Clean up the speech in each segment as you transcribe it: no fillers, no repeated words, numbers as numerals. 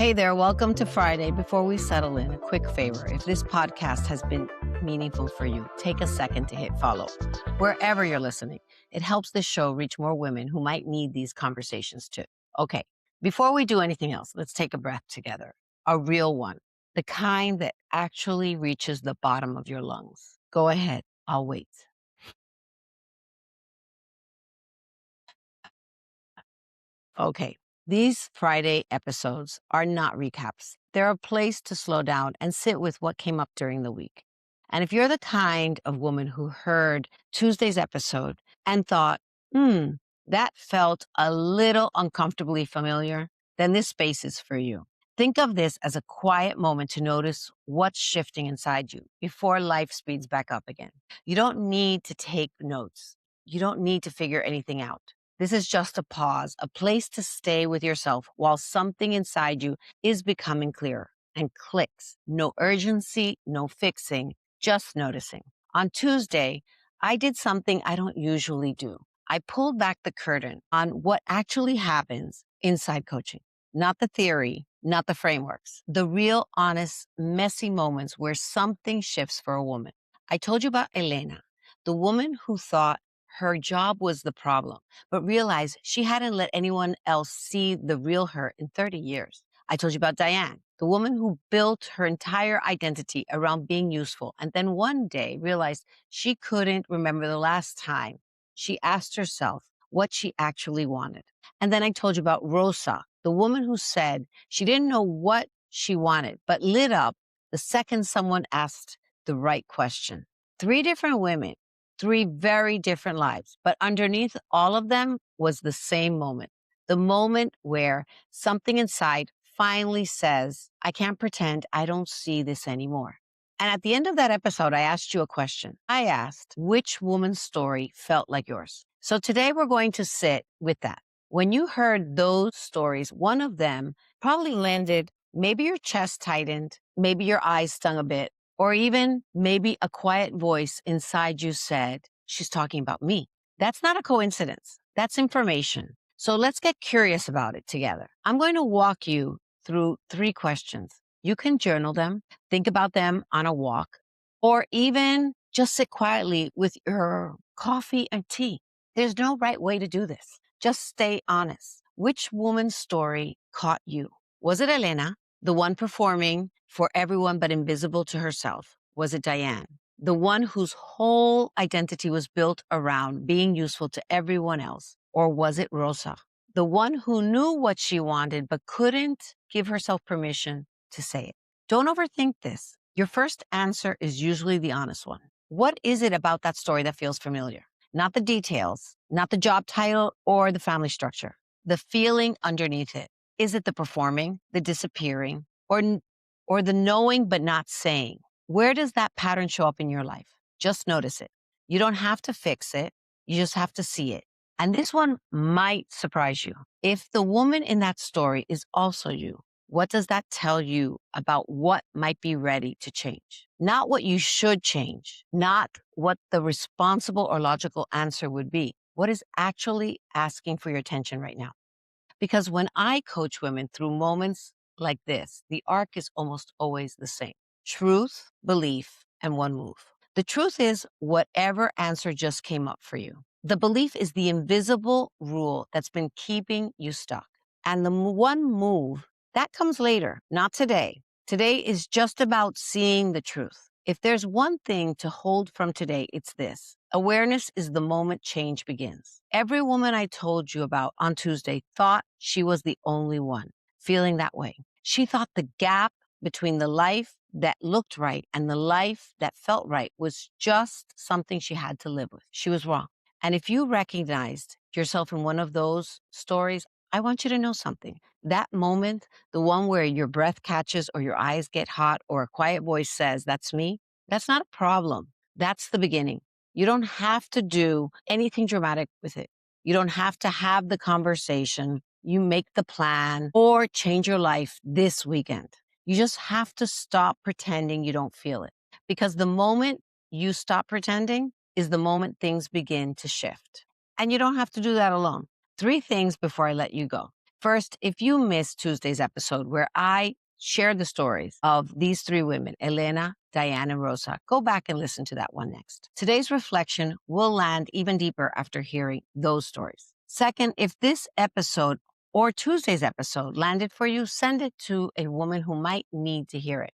Hey there, welcome to Friday. Before we settle in, a quick favor. If this podcast has been meaningful for you, take a second to hit follow. Wherever you're listening, it helps this show reach more women who might need these conversations too. Okay, before we do anything else, let's take a breath together. A real one, the kind that actually reaches the bottom of your lungs. Go ahead, I'll wait. Okay, these Friday episodes are not recaps. They're a place to slow down and sit with what came up during the week. And if you're the kind of woman who heard Tuesday's episode and thought, that felt a little uncomfortably familiar, then this space is for you. Think of this as a quiet moment to notice what's shifting inside you before life speeds back up again. You don't need to take notes. You don't need to figure anything out. This is just a pause, a place to stay with yourself while something inside you is becoming clearer and clicks. No urgency, no fixing, just noticing. On Tuesday, I did something I don't usually do. I pulled back the curtain on what actually happens inside coaching, not the theory, not the frameworks, the real, honest, messy moments where something shifts for a woman. I told you about Elena, the woman who thought her job was the problem, but realized she hadn't let anyone else see the real her in 30 years. I told you about Diane, the woman who built her entire identity around being useful, and then one day realized she couldn't remember the last time she asked herself what she actually wanted. And then I told you about Rosa, the woman who said she didn't know what she wanted, but lit up the second someone asked the right question. 3 different women, 3 very different lives, but underneath all of them was the same moment. The moment where something inside finally says, I can't pretend I don't see this anymore. And at the end of that episode, I asked you a question. I asked, which woman's story felt like yours? So today we're going to sit with that. When you heard those stories, one of them probably landed, maybe your chest tightened, maybe your eyes stung a bit, or even maybe a quiet voice inside you said, she's talking about me. That's not a coincidence. That's information. So let's get curious about it together. I'm going to walk you through 3 questions. You can journal them, think about them on a walk, or even just sit quietly with your coffee and tea. There's no right way to do this. Just stay honest. Which woman's story caught you? Was it Elena, the one performing for everyone but invisible to herself? Was it Diane, the one whose whole identity was built around being useful to everyone else? Or was it Rosa, the one who knew what she wanted but couldn't give herself permission to say it? Don't overthink this. Your first answer is usually the honest one. What is it about that story that feels familiar? Not the details, not the job title or the family structure, the feeling underneath it. Is it the performing, the disappearing, or the knowing but not saying? Where does that pattern show up in your life? Just notice it. You don't have to fix it. You just have to see it. And this one might surprise you. If the woman in that story is also you, what does that tell you about what might be ready to change? Not what you should change, not what the responsible or logical answer would be. What is actually asking for your attention right now? Because when I coach women through moments like this, the arc is almost always the same. Truth, belief, and one move. The truth is whatever answer just came up for you. The belief is the invisible rule that's been keeping you stuck. And the one move, that comes later, not today. Today is just about seeing the truth. If there's one thing to hold from today, it's this. Awareness is the moment change begins. Every woman I told you about on Tuesday thought she was the only one feeling that way. She thought the gap between the life that looked right and the life that felt right was just something she had to live with. She was wrong. And if you recognized yourself in one of those stories, I want you to know something. That moment, the one where your breath catches or your eyes get hot or a quiet voice says, that's me, that's not a problem. That's the beginning. You don't have to do anything dramatic with it. You don't have to have the conversation. You make the plan or change your life this weekend. You just have to stop pretending you don't feel it. Because the moment you stop pretending is the moment things begin to shift. And you don't have to do that alone. 3 things before I let you go. First, if you missed Tuesday's episode where I shared the stories of these three women, Elena, Diane, and Rosa, go back and listen to that one next. Today's reflection will land even deeper after hearing those stories. Second, if this episode or Tuesday's episode landed for you, send it to a woman who might need to hear it.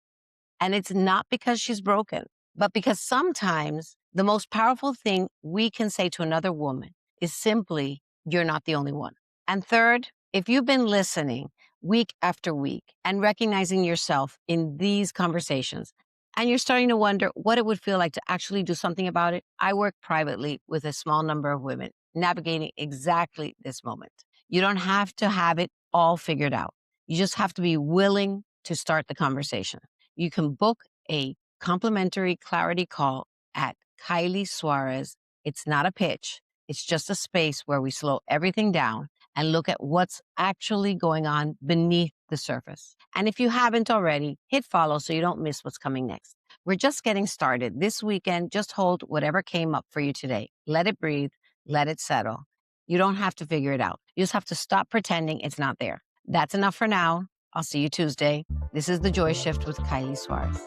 And it's not because she's broken, but because sometimes the most powerful thing we can say to another woman is simply, you're not the only one. And third, if you've been listening week after week and recognizing yourself in these conversations, and you're starting to wonder what it would feel like to actually do something about it, I work privately with a small number of women navigating exactly this moment. You don't have to have it all figured out. You just have to be willing to start the conversation. You can book a complimentary clarity call at Kiley Suarez. It's not a pitch. It's just a space where we slow everything down and look at what's actually going on beneath the surface. And if you haven't already, hit follow so you don't miss what's coming next. We're just getting started. This weekend, just hold whatever came up for you today. Let it breathe. Let it settle. You don't have to figure it out. You just have to stop pretending it's not there. That's enough for now. I'll see you Tuesday. This is The Joy Shift with Kiley Suarez.